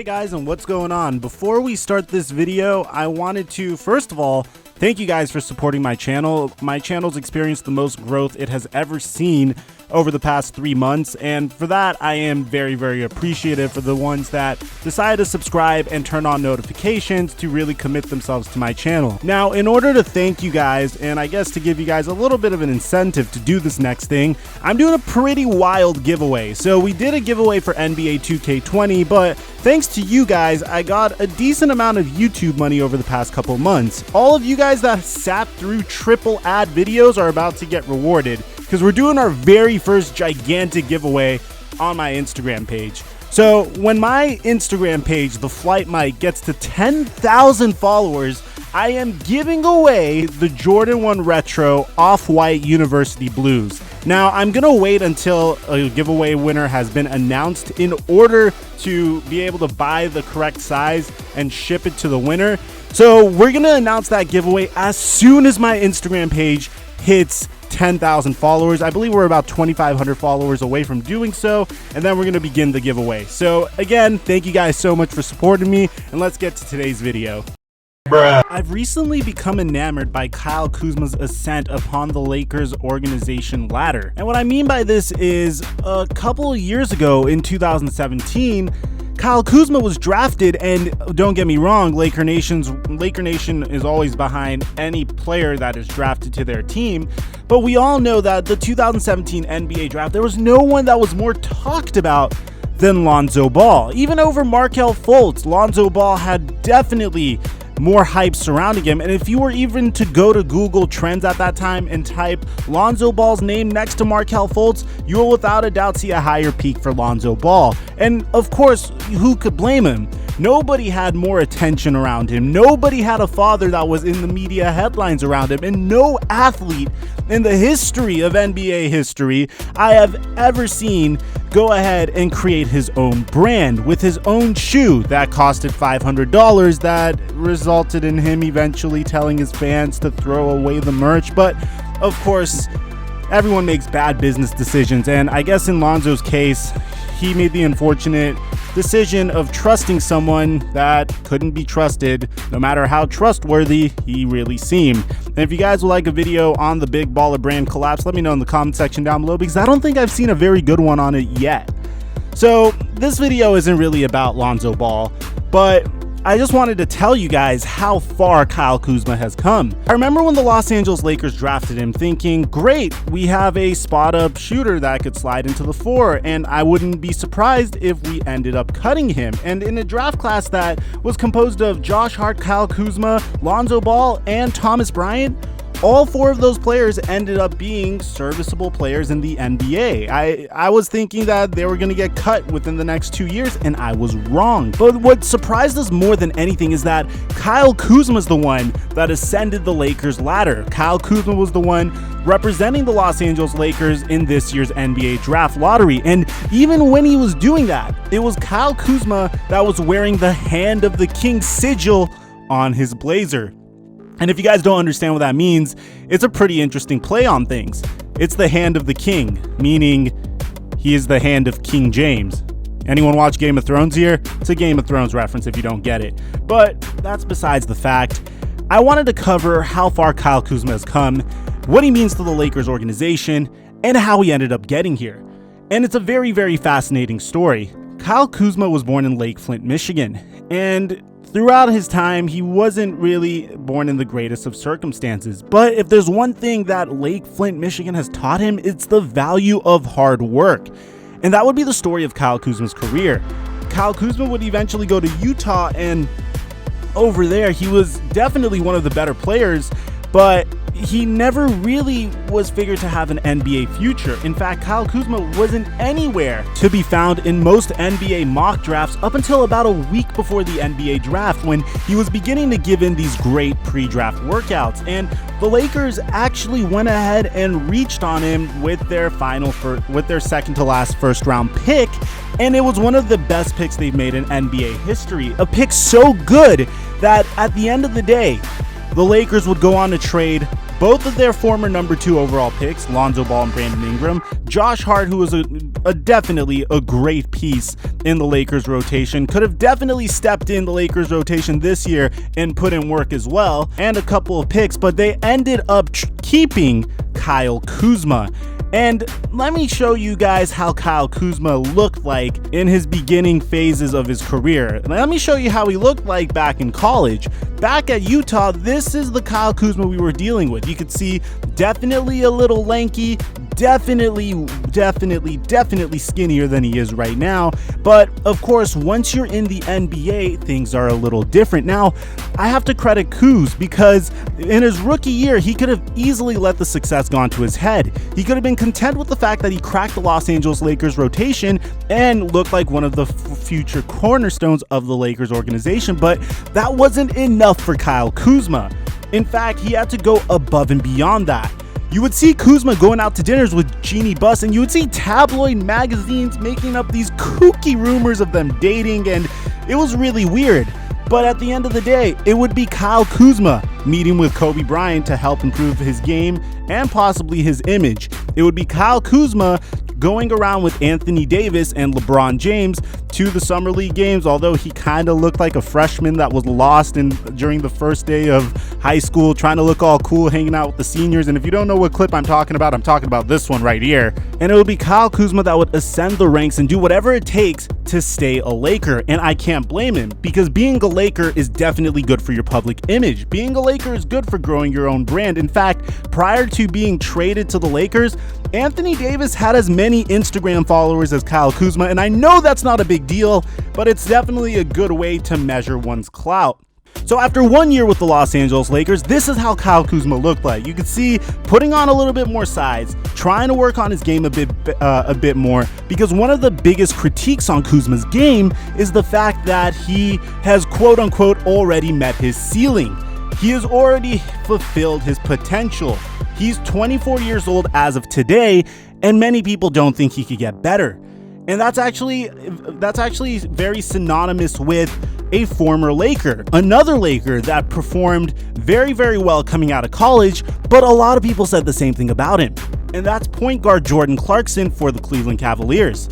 Hey guys, and what's going on? Before we start this video, I wanted to first of all thank you guys for supporting my channel. My channel's experienced the most growth it has ever seen over the past 3 months, and for that I am very appreciative for the ones that decide to subscribe and turn on notifications to really commit themselves to my channel. Now, in order to thank you guys, and I guess to give you guys a little bit of an incentive to do this next thing, I'm doing a pretty wild giveaway. So we did a giveaway for NBA 2K20, but thanks to you guys, I got a decent amount of YouTube money over the past couple months. All of you guys that sat through triple ad videos are about to get rewarded, because we're doing our very first gigantic giveaway on my Instagram page. So when my Instagram page, Theflightmike, gets to 10,000 followers, I am giving away the Jordan 1 Retro Off-White University Blues. Now, I'm going to wait until a giveaway winner has been announced in order to be able to buy the correct size and ship it to the winner. So we're going to announce that giveaway as soon as my Instagram page hits 10,000 followers. I believe we're about 2,500 followers away from doing so, and then we're going to begin the giveaway. So again, thank you guys so much for supporting me, and let's get to today's video. I've recently become enamored by Kyle Kuzma's ascent upon the Lakers organization ladder. And what I mean by this is, a couple of years ago in 2017, Kyle Kuzma was drafted, and don't get me wrong, Laker Nation is always behind any player that is drafted to their team, but we all know that the 2017 NBA draft, there was no one that was more talked about than Lonzo Ball. Even over Markelle Fultz, Lonzo Ball had definitely more hype surrounding him, and if you were even to go to Google Trends at that time and type Lonzo Ball's name next to Markelle Fultz, you will without a doubt see a higher peak for Lonzo Ball. And of course, who could blame him? Nobody had more attention around him. Nobody had a father that was in the media headlines around him, and no athlete in the history of NBA history I have ever seen go ahead and create his own brand with his own shoe that costed $500 that resulted in him eventually telling his fans to throw away the merch. But of course, everyone makes bad business decisions, and I guess in Lonzo's case, he made the unfortunate decision of trusting someone that couldn't be trusted, no matter how trustworthy he really seemed. And if you guys would like a video on the big baller brand collapse, let me know in the comment section down below, because I don't think I've seen a very good one on it yet. So this video isn't really about Lonzo Ball, but I just wanted to tell you guys how far Kyle Kuzma has come. I remember when the Los Angeles Lakers drafted him thinking, great, we have a spot-up shooter that could slide into the 4, and I wouldn't be surprised if we ended up cutting him. And in a draft class that was composed of Josh Hart, Kyle Kuzma, Lonzo Ball, and Thomas Bryant, all 4 of those players ended up being serviceable players in the NBA. I was thinking that they were going to get cut within the next 2 years, and I was wrong. But what surprised us more than anything is that Kyle Kuzma is the one that ascended the Lakers ladder. Kyle Kuzma was the one representing the Los Angeles Lakers in this year's NBA draft lottery. And even when he was doing that, it was Kyle Kuzma that was wearing the Hand of the King sigil on his blazer. And if you guys don't understand what that means, it's a pretty interesting play on things. It's the Hand of the King, meaning he is the hand of King James. Anyone watch Game of Thrones here? It's a Game of Thrones reference if you don't get it. But that's besides the fact. I wanted to cover how far Kyle Kuzma has come, what he means to the Lakers organization, and how he ended up getting here. And it's a very fascinating story. Kyle Kuzma was born in Lake Flint, Michigan, and throughout his time, he wasn't really born in the greatest of circumstances. But if there's one thing that Lake Flint, Michigan has taught him, it's the value of hard work. And that would be the story of Kyle Kuzma's career. Kyle Kuzma would eventually go to Utah, and over there, he was definitely one of the better players, but he never really was figured to have an NBA future. In fact, Kyle Kuzma wasn't anywhere to be found in most NBA mock drafts up until about a week before the NBA draft, when he was beginning to give in these great pre-draft workouts. And the Lakers actually went ahead and reached on him with their second to last first round pick, and it was one of the best picks they've made in NBA history. A pick so good that at the end of the day, the Lakers would go on to trade both of their former number 2 overall picks, Lonzo Ball and Brandon Ingram, Josh Hart, who was definitely a great piece in the Lakers rotation, could have definitely stepped in the Lakers rotation this year and put in work as well, and a couple of picks, but they ended up keeping Kyle Kuzma. And let me show you guys how Kyle Kuzma looked like in his beginning phases of his career. Let me show you how he looked like back in college. Back at Utah, this is the Kyle Kuzma we were dealing with. You could see definitely a little lanky, definitely skinnier than he is right now. But of course, once you're in the NBA, things are a little different. Now, I have to credit Kuz because in his rookie year, he could have easily let the success gone to his head. He could have been content with the fact that he cracked the Los Angeles Lakers rotation and looked like one of the future cornerstones of the Lakers organization, but that wasn't enough for Kyle Kuzma. In fact, he had to go above and beyond that. You would see Kuzma going out to dinners with Jeannie Buss, and you would see tabloid magazines making up these kooky rumors of them dating, and it was really weird. But at the end of the day, it would be Kyle Kuzma meeting with Kobe Bryant to help improve his game and possibly his image. It would be Kyle Kuzma going around with Anthony Davis and LeBron James to the Summer League games, although he kind of looked like a freshman that was lost during the first day of high school, trying to look all cool, hanging out with the seniors. And if you don't know what clip I'm talking about this one right here. And it would be Kyle Kuzma that would ascend the ranks and do whatever it takes to stay a Laker. And I can't blame him, because being a Laker is definitely good for your public image. Being a Laker is good for growing your own brand. In fact, prior to being traded to the Lakers, Anthony Davis had as many Instagram followers as Kyle Kuzma, and I know that's not a big deal, but it's definitely a good way to measure one's clout. So after 1 year with the Los Angeles Lakers, this is how Kyle Kuzma looked like. You could see putting on a little bit more size, trying to work on his game a bit more, because one of the biggest critiques on Kuzma's game is the fact that he has quote unquote already met his ceiling. He has already fulfilled his potential. He's 24 years old as of today, and many people don't think he could get better. And that's actually very synonymous with a former Laker, another Laker that performed very, very well coming out of college, but a lot of people said the same thing about him. And that's point guard Jordan Clarkson for the Cleveland Cavaliers.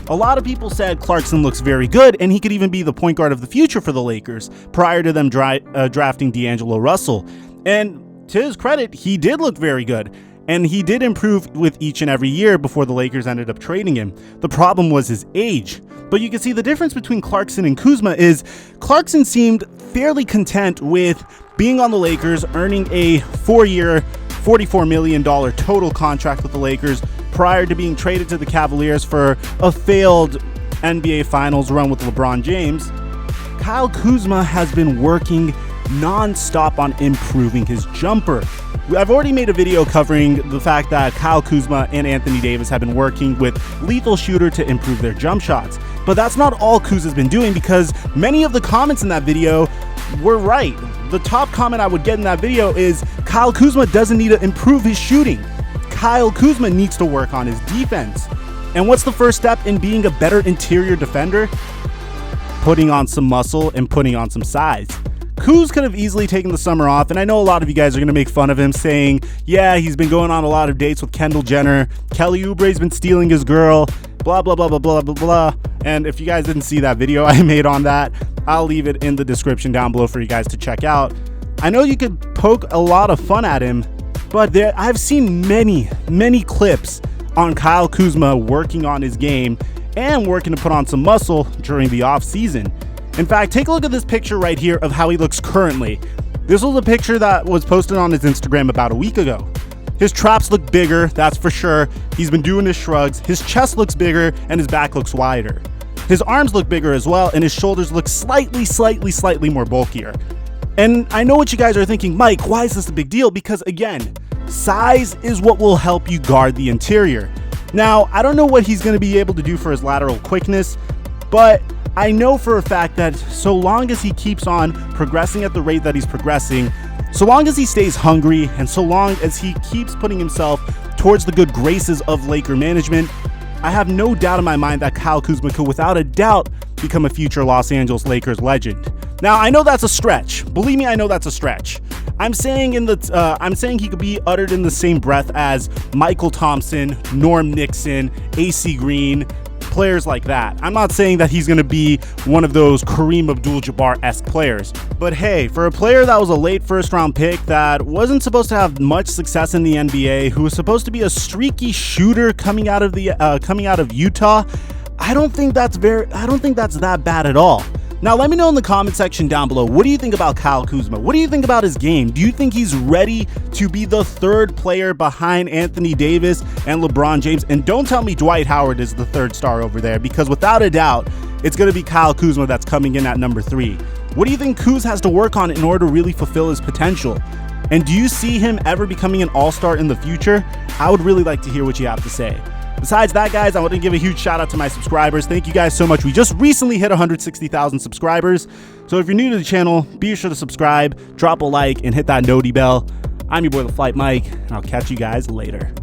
A lot of people said Clarkson looks very good, and he could even be the point guard of the future for the Lakers prior to them drafting D'Angelo Russell. And to his credit, he did look very good, and he did improve with each and every year before the Lakers ended up trading him. The problem was his age. But you can see the difference between Clarkson and Kuzma is Clarkson seemed fairly content with being on the Lakers, earning a 4-year, $44 million total contract with the Lakers prior to being traded to the Cavaliers for a failed NBA Finals run with LeBron James. Kyle Kuzma has been working non-stop on improving his jumper. I've already made a video covering the fact that Kyle Kuzma and Anthony Davis have been working with Lethal Shooter to improve their jump shots. But that's not all Kuz has been doing, because many of the comments in that video were right. The top comment I would get in that video is Kyle Kuzma doesn't need to improve his shooting. Kyle Kuzma needs to work on his defense. And what's the first step in being a better interior defender? Putting on some muscle and putting on some size. Kuz could have easily taken the summer off, and I know a lot of you guys are going to make fun of him saying, yeah, he's been going on a lot of dates with Kendall Jenner, Kelly Oubre's been stealing his girl, blah, blah, blah, blah, blah, blah, blah. And if you guys didn't see that video I made on that, I'll leave it in the description down below for you guys to check out. I know you could poke a lot of fun at him, but I've seen many clips on Kyle Kuzma working on his game and working to put on some muscle during the off season. In fact, take a look at this picture right here of how he looks currently. This was a picture that was posted on his Instagram about a week ago. His traps look bigger, that's for sure. He's been doing his shrugs. His chest looks bigger and his back looks wider. His arms look bigger as well, and his shoulders look slightly more bulkier. And I know what you guys are thinking, Mike, why is this a big deal? Because again, size is what will help you guard the interior. Now, I don't know what he's going to be able to do for his lateral quickness, but I know for a fact that so long as he keeps on progressing at the rate that he's progressing, so long as he stays hungry, and so long as he keeps putting himself towards the good graces of Laker management, I have no doubt in my mind that Kyle Kuzma could without a doubt become a future Los Angeles Lakers legend. Now, I know that's a stretch. Believe me, I know that's a stretch. I'm saying he could be uttered in the same breath as Michael Thompson, Norm Nixon, AC Green, players like that. I'm not saying that he's going to be one of those Kareem Abdul-Jabbar-esque players. But hey, for a player that was a late first-round pick that wasn't supposed to have much success in the NBA, who was supposed to be a streaky shooter coming out of Utah, I don't think that's that bad at all. Now, let me know in the comment section down below, what do you think about Kyle Kuzma? What do you think about his game? Do you think he's ready to be the third player behind Anthony Davis and LeBron James? And don't tell me Dwight Howard is the third star over there, because without a doubt, it's going to be Kyle Kuzma that's coming in at number 3. What do you think Kuz has to work on in order to really fulfill his potential? And do you see him ever becoming an all-star in the future? I would really like to hear what you have to say. Besides that, guys, I want to give a huge shout out to my subscribers. Thank you guys so much. We just recently hit 160,000 subscribers. So if you're new to the channel, be sure to subscribe, drop a like, and hit that noti bell. I'm your boy, Theflightmike, and I'll catch you guys later.